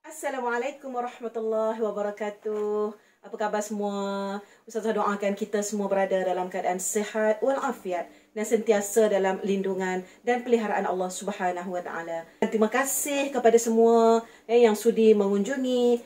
Assalamualaikum warahmatullahi wabarakatuh. Apa khabar semua? Ustazah doakan kita semua berada dalam keadaan sihat walafiat dan sentiasa dalam lindungan dan peliharaan Allah Subhanahu wa taala. Terima kasih kepada semua yang sudi mengunjungi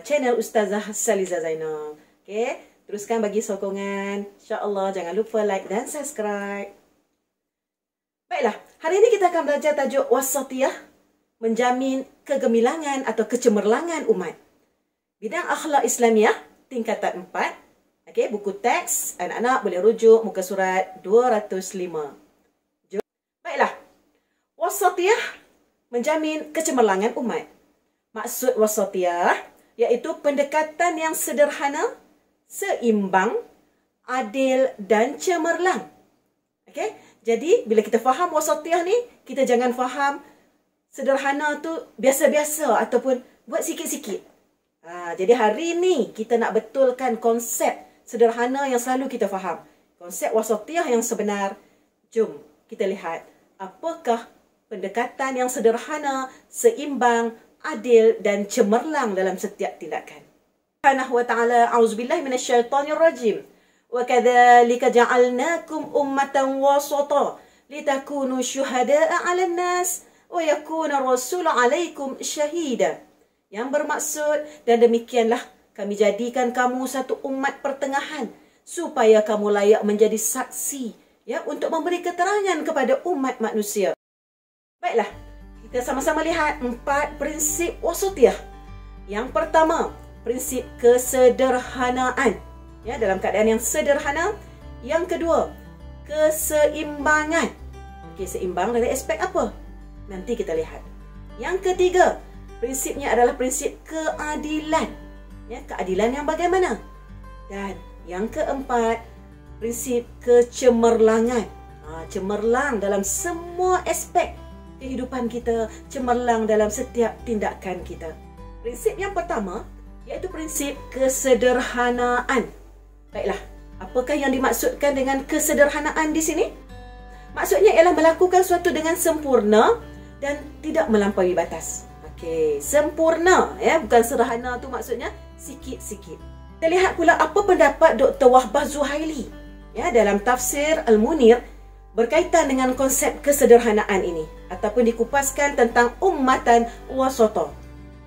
channel Ustazah Saliza Zainal. Okey, teruskan bagi sokongan. Insya-Allah jangan lupa like dan subscribe. Baiklah, hari ini kita akan belajar tajuk wasatiyah, menjamin kegemilangan atau kecemerlangan umat. Bidang akhlak Islamiah tingkatan 4. Okey, buku teks anak-anak boleh rujuk muka surat 205. Baiklah. Wasatiyah menjamin kecemerlangan umat. Maksud wasatiyah iaitu pendekatan yang sederhana, seimbang, adil dan cemerlang. Okey? Jadi bila kita faham wasatiyah ni, kita jangan faham sederhana tu biasa-biasa ataupun buat sikit-sikit. Jadi hari ni kita nak betulkan konsep sederhana yang selalu kita faham. Konsep wasatiyah yang sebenar. Jom kita lihat apakah pendekatan yang sederhana, seimbang, adil dan cemerlang dalam setiap tindakan. Subhanahu wa ta'ala, a'udzubillahi minasyaitonir rajim. Wa kadzalika ja'alnakum ummatan wasata litakunu syuhada'a 'alan nas wa yakuna rasulu 'alaikum syahida. Yang bermaksud, dan demikianlah kami jadikan kamu satu umat pertengahan supaya kamu layak menjadi saksi untuk memberi keterangan kepada umat manusia. Baiklah, kita sama-sama lihat 4 prinsip wasatiyah. Yang pertama, prinsip kesederhanaan, dalam keadaan yang sederhana. Yang kedua, keseimbangan. Okey, seimbang dari aspek apa? Nanti kita lihat. Yang ketiga, prinsipnya adalah prinsip keadilan. Keadilan yang bagaimana? Dan yang keempat, prinsip kecemerlangan. Cemerlang dalam semua aspek kehidupan kita, cemerlang dalam setiap tindakan kita. Prinsip yang pertama iaitu prinsip kesederhanaan. Baiklah, apakah yang dimaksudkan dengan kesederhanaan di sini? Maksudnya ialah melakukan sesuatu dengan sempurna dan tidak melampaui batas. Okey, sempurna, bukan sederhana tu maksudnya sikit-sikit. Kita lihat pula apa pendapat Dr. Wahbah Zuhaili dalam tafsir Al-Munir berkaitan dengan konsep kesederhanaan ini ataupun dikupaskan tentang ummatan wasata.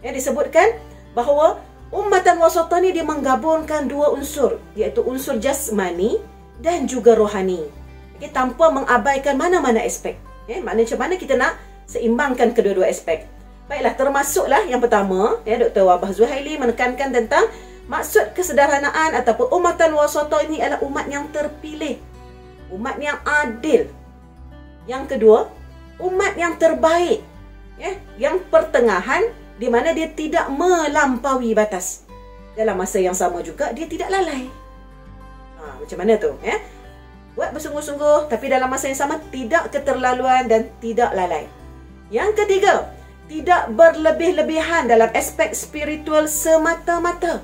Disebutkan bahawa ummatan wasata ni dia menggabungkan 2 unsur, iaitu unsur jasmani dan juga rohani. Tanpa mengabaikan mana-mana aspek. Maknanya macam mana kita nak seimbangkan kedua-dua aspek. Baiklah, termasuklah yang pertama, Dr. Wahbah Zuhaili menekankan tentang maksud kesederhanaan ataupun ummatan wasata ini adalah umat yang terpilih, umat yang adil. Yang kedua, umat yang terbaik, yang pertengahan, di mana dia tidak melampaui batas. Dalam masa yang sama juga dia tidak lalai. Macam mana tu? Buat bersungguh-sungguh tapi dalam masa yang sama tidak keterlaluan dan tidak lalai. Yang ketiga, tidak berlebih-lebihan dalam aspek spiritual semata-mata,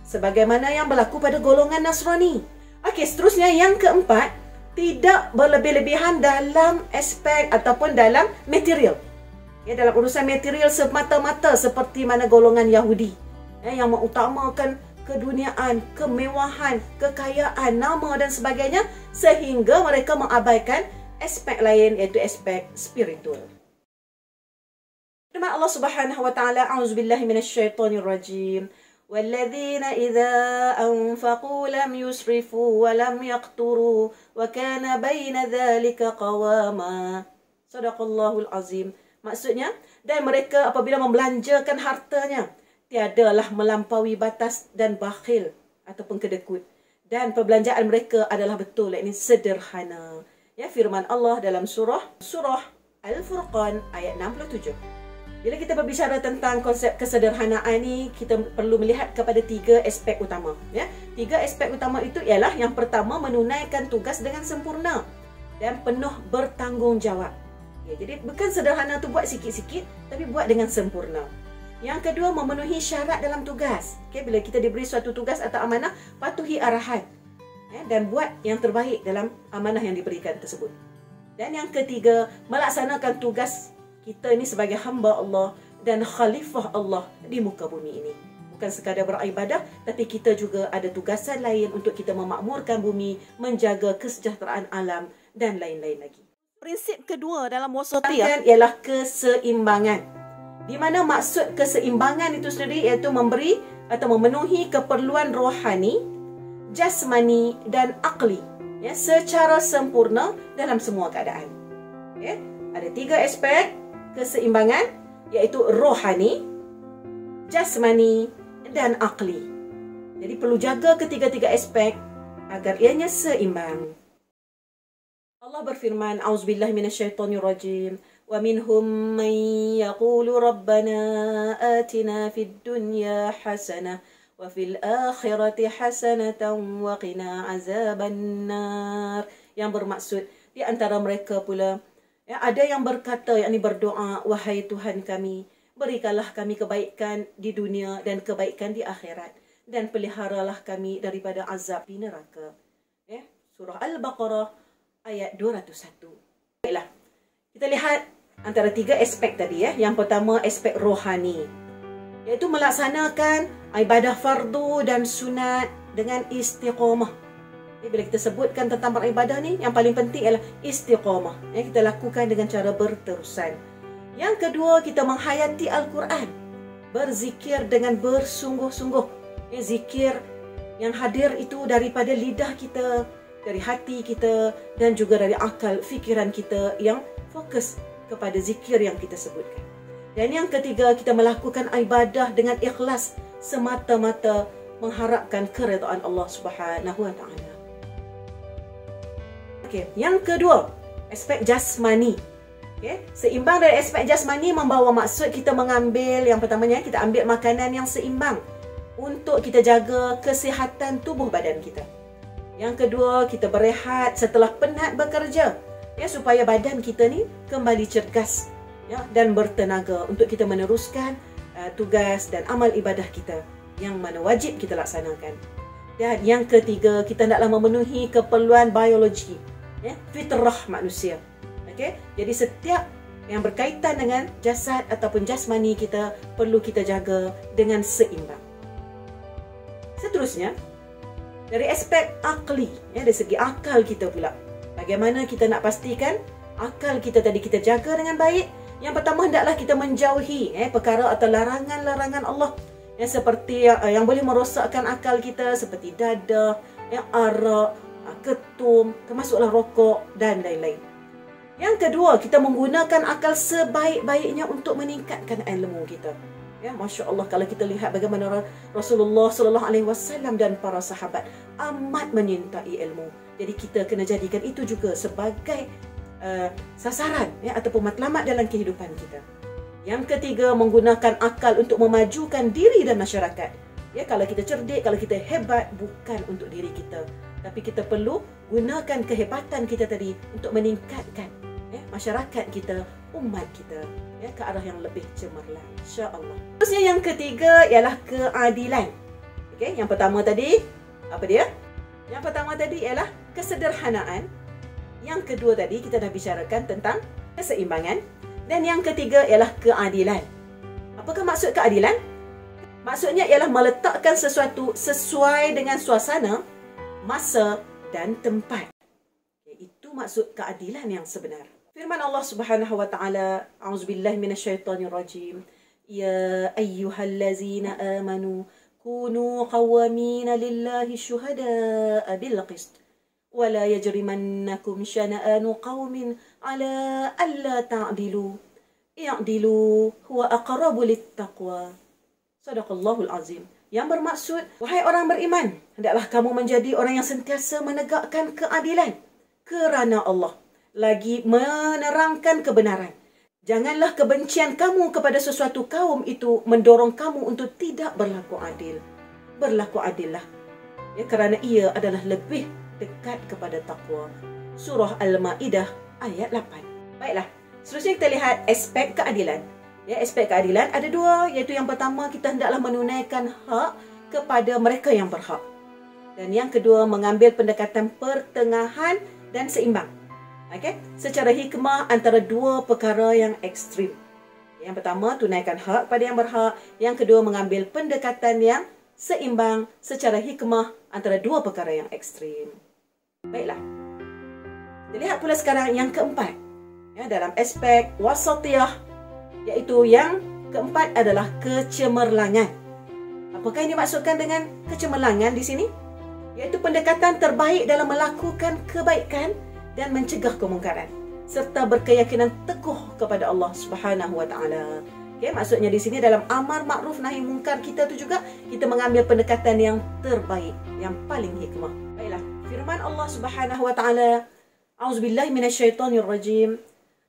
sebagaimana yang berlaku pada golongan Nasrani. Okey, seterusnya yang keempat, tidak berlebih-lebihan dalam aspek ataupun dalam material. Dalam urusan material semata-mata seperti mana golongan Yahudi yang mengutamakan keduniaan, kemewahan, kekayaan, nama dan sebagainya, sehingga mereka mengabaikan aspek lain iaitu aspek spiritual. Firman Allah Subhanahu wa taala, a'udzubillahi minasyaitonir rajim. Walladzina idza anfaqu lam yusrifu wa lam yaqturu wa kana baina dzalika qawama. Shadaqallahul azim. Maksudnya, dan mereka apabila membelanjakan hartanya, tiadalah melampaui batas dan bakhil ataupun kedekut. Dan perbelanjaan mereka adalah betul, ini sederhana. Firman Allah dalam surah Al-Furqan ayat 67. Bila kita berbicara tentang konsep kesederhanaan ini, kita perlu melihat kepada 3 aspek utama. 3 aspek utama itu ialah yang pertama, menunaikan tugas dengan sempurna dan penuh bertanggungjawab. Jadi bukan sederhana tu buat sikit-sikit, tapi buat dengan sempurna. Yang kedua, memenuhi syarat dalam tugas. Bila kita diberi suatu tugas atau amanah, patuhi arahan dan buat yang terbaik dalam amanah yang diberikan tersebut. Dan yang ketiga, melaksanakan tugas kita ini sebagai hamba Allah dan khalifah Allah di muka bumi ini. Bukan sekadar beribadah, tapi kita juga ada tugasan lain untuk kita memakmurkan bumi, menjaga kesejahteraan alam dan lain-lain lagi. Prinsip kedua dalam wasatiyah ialah keseimbangan. Di mana maksud keseimbangan itu sendiri iaitu memberi atau memenuhi keperluan rohani, jasmani dan akli, ya, secara sempurna dalam semua keadaan. Ya, ada 3 aspek keseimbangan iaitu rohani, jasmani dan akli. Jadi perlu jaga ketiga-tiga aspek agar ianya seimbang. Allah berfirman, A'udzubillahi minasyaitonirrajim. Wa minhum man yaqulu rabbana atina fid dunya hasanah wa fil akhirati hasanatan wa qina azabannar. Yang bermaksud di antara mereka pula, ya, ada yang berkata, yakni berdoa, wahai Tuhan kami, berikanlah kami kebaikan di dunia dan kebaikan di akhirat, dan peliharalah kami daripada azab di neraka. Ya, surah Al-Baqarah ayat 201. Baiklah, kita lihat antara 3 aspek tadi, ya. Yang pertama aspek rohani, iaitu melaksanakan ibadah fardu dan sunat dengan istiqamah. Bila kita sebutkan tentang beribadah ni, yang paling penting ialah istiqamah. Kita lakukan dengan cara berterusan. Yang kedua, kita menghayati Al-Quran, berzikir dengan bersungguh-sungguh. Zikir yang hadir itu daripada lidah kita, dari hati kita, dan juga dari akal fikiran kita yang fokus kepada zikir yang kita sebutkan. Dan yang ketiga, kita melakukan ibadah dengan ikhlas, semata-mata mengharapkan keredaan Allah Subhanahu Wa Taala. Okey, yang kedua, aspek jasmani. Okey, seimbang dari aspek jasmani membawa maksud kita mengambil, yang pertamanya kita ambil makanan yang seimbang untuk kita jaga kesihatan tubuh badan kita. Yang kedua, kita berehat setelah penat bekerja, ya, supaya badan kita ni kembali cergas, ya, dan bertenaga untuk kita meneruskan tugas dan amal ibadah kita yang mana wajib kita laksanakan. Dan yang ketiga, kita hendaklah memenuhi keperluan biologi, ya, fitrah manusia. Okey, jadi setiap yang berkaitan dengan jasad ataupun jasmani kita perlu kita jaga dengan seimbang. Seterusnya, dari aspek akli, ya, dari segi akal kita pula. Bagaimana kita nak pastikan akal kita tadi kita jaga dengan baik? Yang pertama, hendaklah kita menjauhi perkara atau larangan-larangan Allah yang seperti yang boleh merosakkan akal kita, seperti dadah, arak, ketum, termasuklah rokok dan lain-lain. Yang kedua, kita menggunakan akal sebaik-baiknya untuk meningkatkan ilmu kita. Ya, Masya Allah, kalau kita lihat bagaimana Rasulullah SAW dan para sahabat amat menyintai ilmu. Jadi kita kena jadikan itu juga sebagai sasaran, ya, ataupun matlamat dalam kehidupan kita. Yang ketiga, menggunakan akal untuk memajukan diri dan masyarakat. Ya, kalau kita cerdik, kalau kita hebat, bukan untuk diri kita, tapi kita perlu gunakan kehebatan kita tadi untuk meningkatkan, ya, masyarakat kita, umat kita, ya, ke arah yang lebih cemerlang, insya-Allah. Terusnya yang ketiga ialah keadilan. Okey, yang pertama tadi apa dia? Yang pertama tadi ialah kesederhanaan. Yang kedua tadi kita dah bicarakan tentang keseimbangan, dan yang ketiga ialah keadilan. Apakah maksud keadilan? Maksudnya ialah meletakkan sesuatu sesuai dengan suasana, masa dan tempat. Itu maksud keadilan yang sebenar. Firman Allah Subhanahu wa taala, A'udzubillahi minasyaitonirrajim. Ya ayyuhallazina amanu kunu qawwamina lillahi syuhada'a bil qist wa la yajrimannakum syana'anu qaumin ala alla ta'dilu i'dilu huwa aqrabu littaqwa. Sadaqallahul azim. Yang bermaksud, wahai orang beriman, hendaklah kamu menjadi orang yang sentiasa menegakkan keadilan kerana Allah, lagi menerangkan kebenaran. Janganlah kebencian kamu kepada sesuatu kaum itu mendorong kamu untuk tidak berlaku adil. Berlaku adillah, ya, kerana ia adalah lebih dekat kepada takwa. Surah Al-Ma'idah ayat 8. Baiklah, seterusnya kita lihat aspek keadilan. Ya, aspek keadilan ada 2, iaitu yang pertama, kita hendaklah menunaikan hak kepada mereka yang berhak. Dan yang kedua, mengambil pendekatan pertengahan dan seimbang. Okay? Secara hikmah antara 2 perkara yang ekstrim. Yang pertama, tunaikan hak pada yang berhak. Yang kedua, mengambil pendekatan yang seimbang secara hikmah antara dua perkara yang ekstrim. Baiklah. Kita lihat pula sekarang yang keempat. Ya, dalam aspek wasatiyah, iaitu yang keempat adalah kecemerlangan. Apakah yang dimaksudkan dengan kecemerlangan di sini? Iaitu pendekatan terbaik dalam melakukan kebaikan dan mencegah kemungkaran, serta berkeyakinan teguh kepada Allah Subhanahu wa taala. Okey, maksudnya di sini dalam amar makruf nahi mungkar kita tu juga kita mengambil pendekatan yang terbaik, yang paling hikmah. Baiklah, firman Allah Subhanahu wa taala, A'udzubillahi minasyaitonir rajim.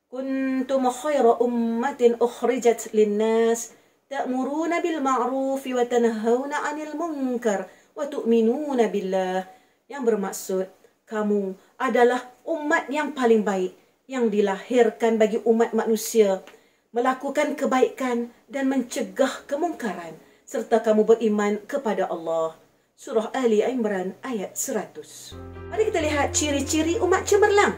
Kuntum khayra ummatin ukhrijat lin-nas ta'muruna bil ma'ruf wa tanhauna 'anil munkar wa tu'minuna billah. Yang bermaksud, kamu adalah umat yang paling baik yang dilahirkan bagi umat manusia, melakukan kebaikan dan mencegah kemungkaran, serta kamu beriman kepada Allah. Surah Ali Imran ayat 100. Mari kita lihat ciri-ciri umat cemerlang.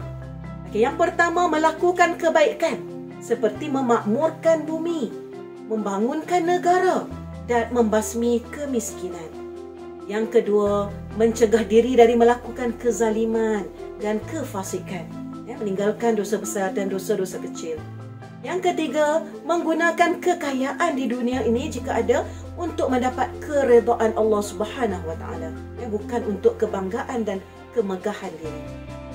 Okay, yang pertama, melakukan kebaikan seperti memakmurkan bumi, membangunkan negara dan membasmi kemiskinan. Yang kedua, mencegah diri dari melakukan kezaliman dan kefasikan, meninggalkan dosa besar dan dosa-dosa kecil. Yang ketiga, menggunakan kekayaan di dunia ini jika ada untuk mendapat keredaan Allah Subhanahu wa taala, bukan untuk kebanggaan dan kemegahan diri.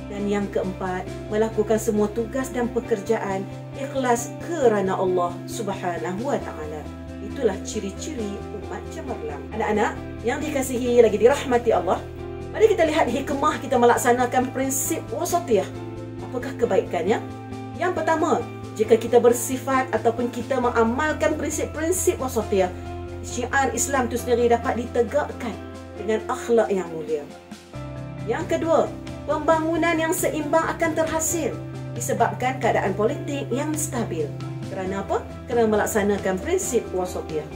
Dan yang keempat, melakukan semua tugas dan pekerjaan ikhlas kerana Allah Subhanahu wa taala. Itulah ciri-ciri umat cemerlang. Anak-anak yang dikasihi lagi dirahmati Allah, mari kita lihat hikmah kita melaksanakan prinsip wasatiyah. Apakah kebaikannya? Yang pertama, jika kita bersifat ataupun kita mengamalkan prinsip-prinsip wasatiyah, syiar Islam itu sendiri dapat ditegakkan dengan akhlak yang mulia. Yang kedua, pembangunan yang seimbang akan terhasil disebabkan keadaan politik yang stabil. Kerana apa? Kerana melaksanakan prinsip wasatiyah.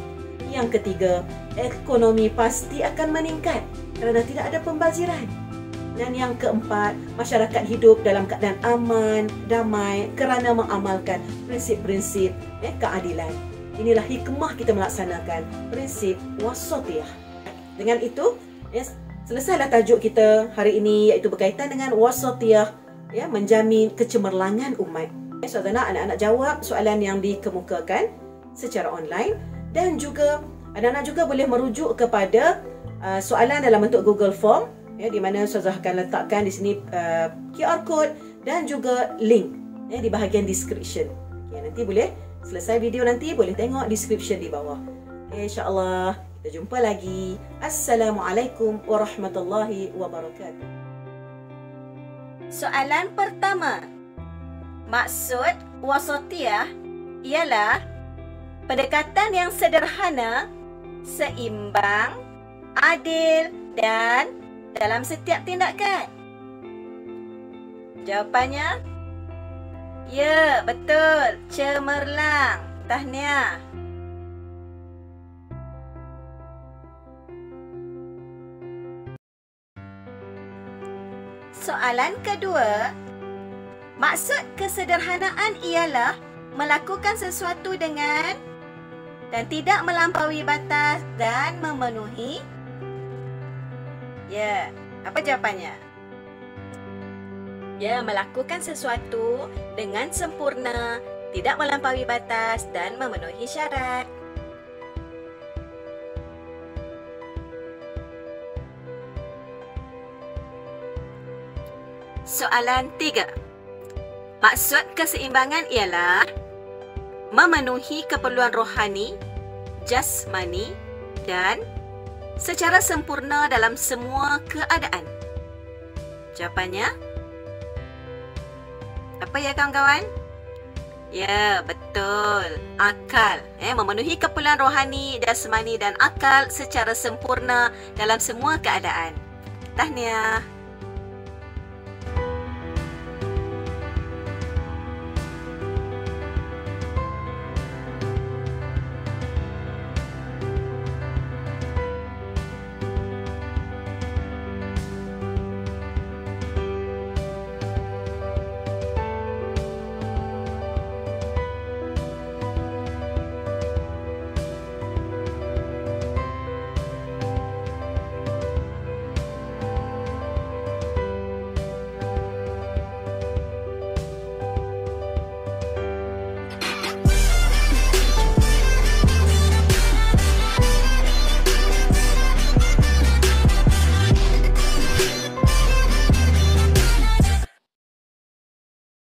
Yang ketiga, ekonomi pasti akan meningkat kerana tidak ada pembaziran. Dan yang keempat, masyarakat hidup dalam keadaan aman, damai kerana mengamalkan prinsip-prinsip keadilan. Inilah hikmah kita melaksanakan prinsip wasatiyah. Dengan itu, selesailah tajuk kita hari ini, iaitu berkaitan dengan wasatiyah, menjamin kecemerlangan umat. Saudara, anak-anak jawab soalan yang dikemukakan secara online, dan juga anak-anak juga boleh merujuk kepada soalan dalam bentuk Google Form, di mana Ustazah akan letakkan di sini QR code dan juga link di bahagian description. Nanti boleh selesai video nanti boleh tengok description di bawah. InsyaAllah kita jumpa lagi. Assalamualaikum warahmatullahi wabarakatuh. Soalan pertama. Maksud wasatiyah ialah pendekatan yang sederhana, seimbang, adil dan dalam setiap tindakan. Jawapannya, ya, betul, cemerlang. Tahniah. Soalan kedua. Maksud kesederhanaan ialah melakukan sesuatu dengan dan tidak melampaui batas dan memenuhi. Ya, apa jawapannya? Ya, melakukan sesuatu dengan sempurna, tidak melampaui batas dan memenuhi syarat. Soalan 3. Maksud keseimbangan ialah memenuhi keperluan rohani, jasmani dan secara sempurna dalam semua keadaan. Jawapannya, apa ya kawan-kawan? Ya, betul. Akal. Memenuhi keperluan rohani, jasmani dan akal secara sempurna dalam semua keadaan. Tahniah.